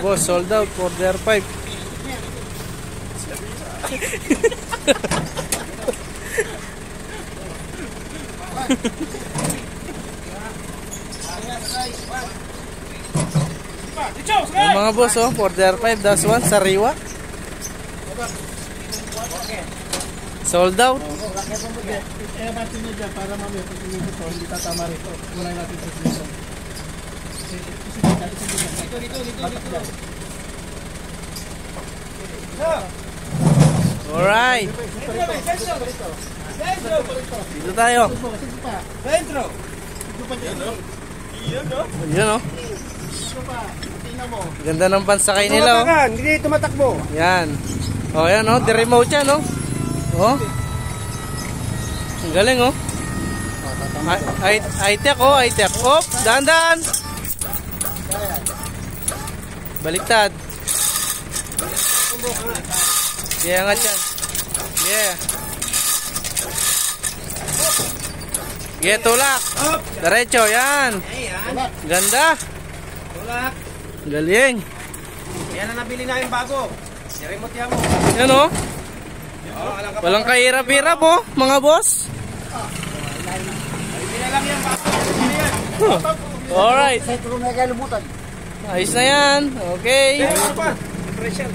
Boss, sold out. Order 5. Yung mga boss, oh, order 5. Das one, sariwa. Sold out. Eh, batin nyo dyan para mamaya pag tumito to, hindi tatama rito. Muna natin sa dito. Dito. Alright. Dito tayo. Dentro. Yan, oh. Ganda ng pansakay nila, oh. Hindi tumatakbo. Yan. Oh, yan, oh. The remote yan, oh. Oh. Ang galing, oh. I-tech, oh. I-tech. Oh, dahan-dahan. Baliktad. Yeah, angat yan. Yeah. Yeah, tulak. Diretso, yan. Ganda. Tulak. Galing. Yan ang nabili namin bago. I-remote yan mo. Yan, oh. Walang kahirap-hirap, oh, mga boss. Hindi na lang yan bago. Alright. Sa ito kung may kalumutan. Ayos na yan. Okay. Impression.